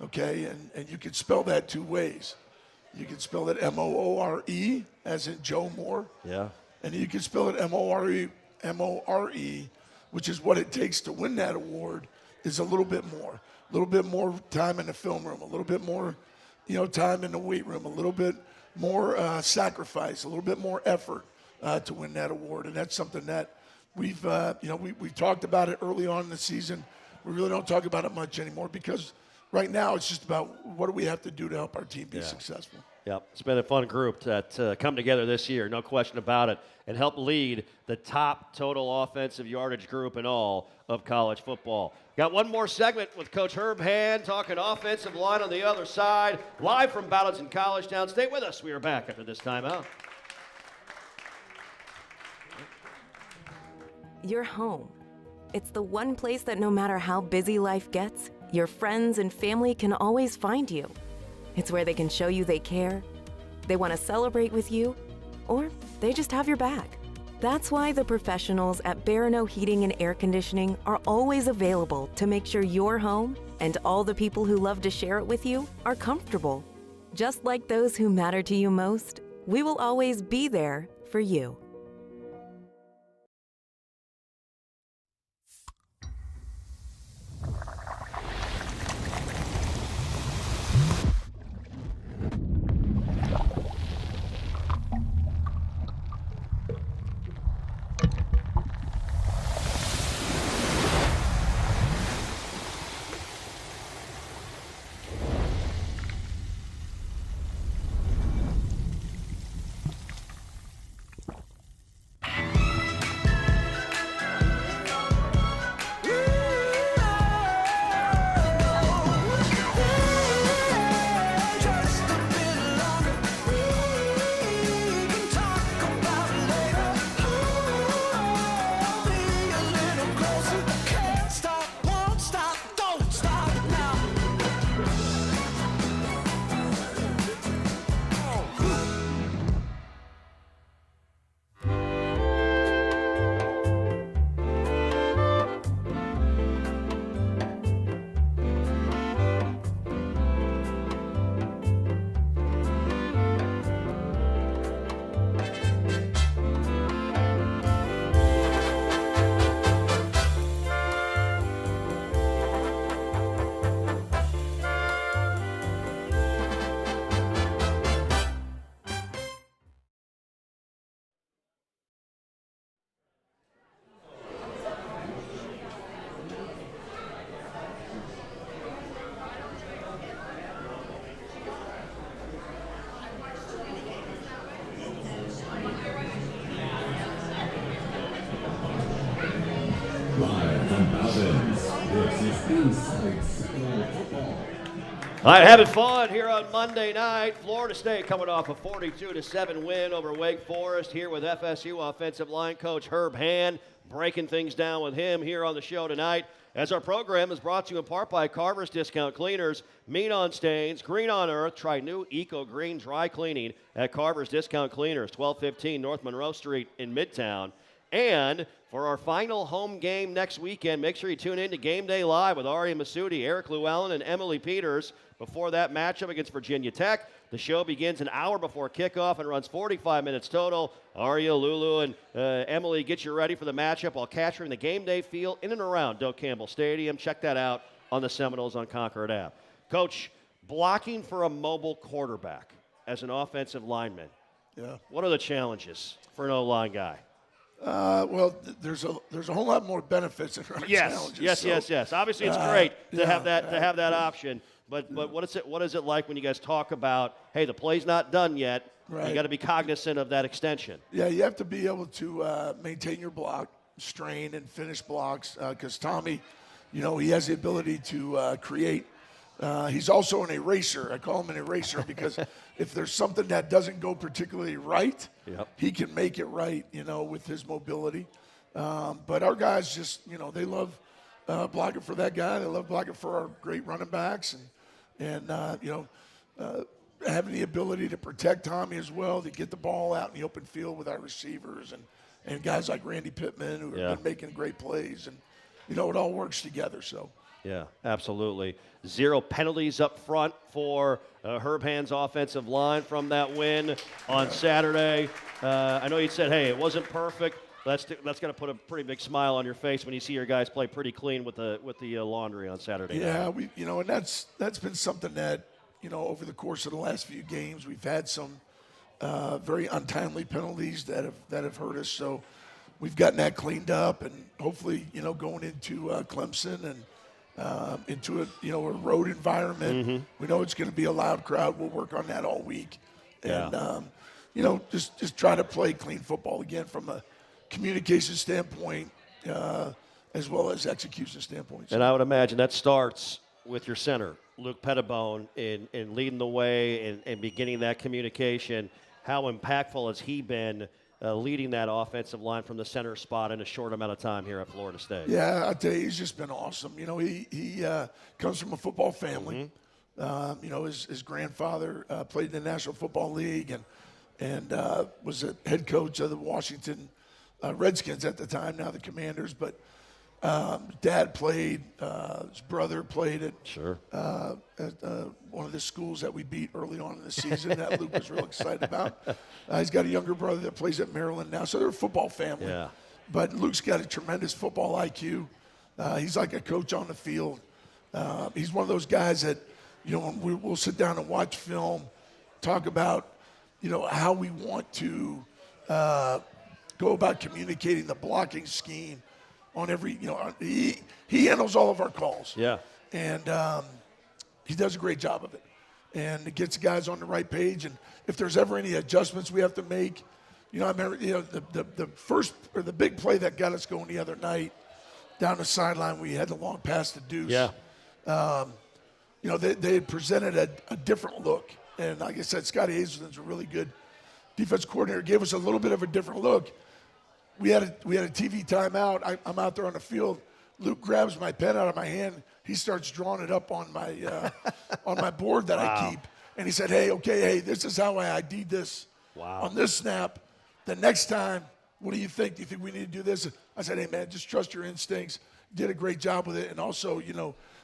okay? And you can spell that 2 ways. You can spell it M-O-O-R-E, as in Joe Moore. Yeah. And you can spell it M-O-R-E, which is what it takes to win that award, is a little bit more time in the film room, a little bit more, time in the weight room, a little bit more sacrifice, a little bit more effort to win that award. And that's something that we've talked about it early on in the season. We really don't talk about it much anymore, because right now it's just about what do we have to do to help our team be successful. Yep, it's been a fun group that come together this year, no question about it, and help lead the top total offensive yardage group in all of college football. Got one more segment with Coach Herb Hand talking offensive line on the other side, live from Bowdoin in College Town. Stay with us. We are back after this timeout. Your home. It's the one place that no matter how busy life gets, your friends and family can always find you. It's where they can show you they care, they want to celebrate with you, or they just have your back. That's why the professionals at Barano Heating and Air Conditioning are always available to make sure your home and all the people who love to share it with you are comfortable. Just like those who matter to you most, we will always be there for you. Inside Seminole Football. All right, having fun here on Monday night. Florida State coming off a 42-7 win over Wake Forest. Here with FSU offensive line coach Herb Hand, breaking things down with him here on the show tonight. As our program is brought to you in part by Carver's Discount Cleaners, mean on stains, green on earth. Try new Eco Green Dry Cleaning at Carver's Discount Cleaners, 1215 North Monroe Street in Midtown. And for our final home game next weekend, make sure you tune in to Game Day Live with Ari Masudi, Eric Llewellyn, and Emily Peters. Before that matchup against Virginia Tech, the show begins an hour before kickoff and runs 45 minutes total. Aria, Lulu, and Emily get you ready for the matchup while capturing the game day feel in and around Doak Campbell Stadium. Check that out on the Seminoles on Concord Ave. Coach, blocking for a mobile quarterback as an offensive lineman. Yeah. What are the challenges for an O-line guy? Well, there's a whole lot more benefits than challenges. Yes. Obviously, it's great to have that option. But what is it like when you guys talk about, hey, the play's not done yet? Right. You got to be cognizant of that extension. Yeah, you have to be able to maintain your block, strain and finish blocks. Because Tommy, he has the ability to create. He's also an eraser. I call him an eraser because if there's something that doesn't go particularly right, he can make it right, with his mobility. But our guys just, they love blocking for that guy. They love blocking for our great running backs and having the ability to protect Tommy as well, to get the ball out in the open field with our receivers and guys like Randy Pittman who have been making great plays. And, it all works together, so. Yeah, absolutely. 0 penalties up front for Herb Hand's offensive line from that win on Saturday. I know you said, hey, it wasn't perfect. That's going to put a pretty big smile on your face when you see your guys play pretty clean with the laundry on Saturday night. Yeah, and that's been something that, over the course of the last few games, we've had some very untimely penalties that have hurt us. So we've gotten that cleaned up, and hopefully, going into Clemson and into a road environment. Mm-hmm. We know it's going to be a loud crowd. We'll work on that all week, and just try to play clean football again from a communication standpoint as well as execution standpoint. And I would imagine that starts with your center, Luke Pettibone, in leading the way and beginning that communication. How impactful has he been leading that offensive line from the center spot in a short amount of time here at Florida State? Yeah, I tell you, he's just been awesome. He comes from a football family. Mm-hmm. His grandfather played in the National Football League and was a head coach of the Washington Redskins at the time, now the Commanders. But Dad played, his brother played at one of the schools that we beat early on in the season that Luke was real excited about. He's got a younger brother that plays at Maryland now, so they're a football family. Yeah. But Luke's got a tremendous football IQ. He's like a coach on the field. He's one of those guys that, when we'll sit down and watch film, talk about, how we want to go about communicating the blocking scheme on every, he handles all of our calls. Yeah. And he does a great job of it. And it gets guys on the right page. And if there's ever any adjustments we have to make, I remember, the first or the big play that got us going the other night down the sideline, we had the long pass to Deuce. Yeah. They had presented a different look. And like I said, Scotty Hazelton's a really good defense coordinator, gave us a little bit of a different look. We had a TV timeout. I'm out there on the field. Luke grabs my pen out of my hand. He starts drawing it up on my board that I keep. And he said, hey, this is how I ID'd this on this snap. The next time, what do you think? Do you think we need to do this? I said, hey, man, just trust your instincts. Did a great job with it. And also,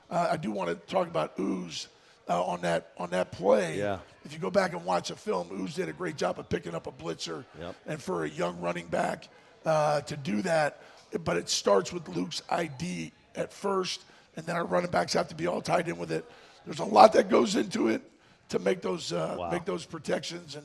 I do want to talk about Ooze on that play. Yeah. If you go back and watch the film, Ooze did a great job of picking up a blitzer. Yep. And for a young running back to do that, but it starts with Luke's ID at first, and then our running backs have to be all tied in with it. There's a lot that goes into it to make those protections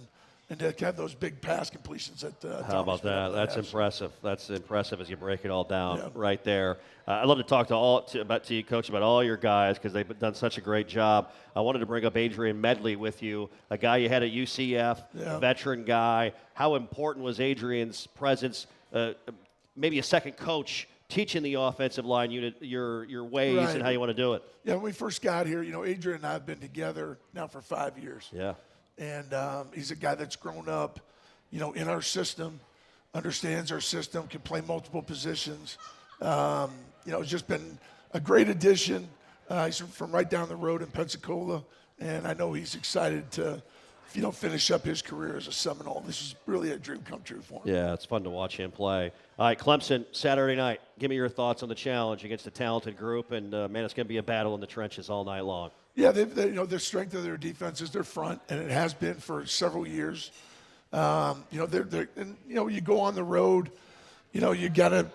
and to have those big pass completions. How about that? That's impressive. That's impressive as you break it all down right there. I'd love to talk to you, Coach, about all your guys because they've done such a great job. I wanted to bring up Adrian Medley with you, a guy you had at UCF, a veteran guy. How important was Adrian's presence, maybe a second coach teaching the offensive line unit your ways Right. and how you want to do it. Yeah, when we first got here, Adrian and I have been together now for 5 years. Yeah. And he's a guy that's grown up, in our system, understands our system, can play multiple positions. It's just been a great addition. He's from right down the road in Pensacola, and I know he's excited to, finish up his career as a Seminole. This is really a dream come true for him. Yeah, it's fun to watch him play. All right, Clemson, Saturday night. Give me your thoughts on the challenge against a talented group, and, man, it's going to be a battle in the trenches all night long. Yeah, the strength of their defense is their front, and it has been for several years. You go on the road, you got to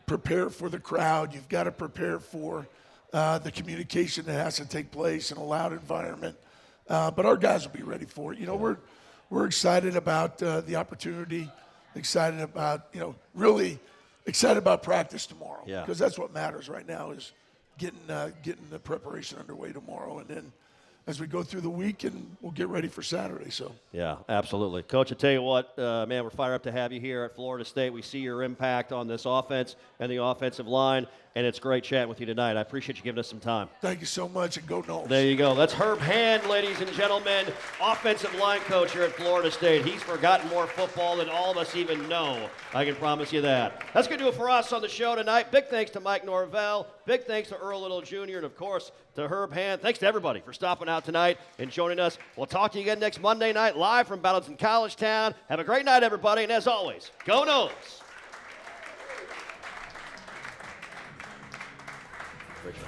prepare for the crowd. You've got to prepare for the communication that has to take place in a loud environment. But our guys will be ready for it. We're excited about the opportunity, excited about, really excited about practice tomorrow. Yeah. Because that's what matters right now is getting the preparation underway tomorrow. And then as we go through the week, and we'll get ready for Saturday. So yeah, absolutely. Coach, I tell you what, man, we're fired up to have you here at Florida State. We see your impact on this offense and the offensive line, and it's great chatting with you tonight. I appreciate you giving us some time. Thank you so much, and go Noles. There you go. That's Herb Hand, ladies and gentlemen, offensive line coach here at Florida State. He's forgotten more football than all of us even know. I can promise you that. That's going to do it for us on the show tonight. Big thanks to Mike Norvell. Big thanks to Earl Little Jr. and, of course, to Herb Hand. Thanks to everybody for stopping out tonight and joining us. We'll talk to you again next Monday night live from Ballots in College Town. Have a great night, everybody, and as always, go Noles! Great job.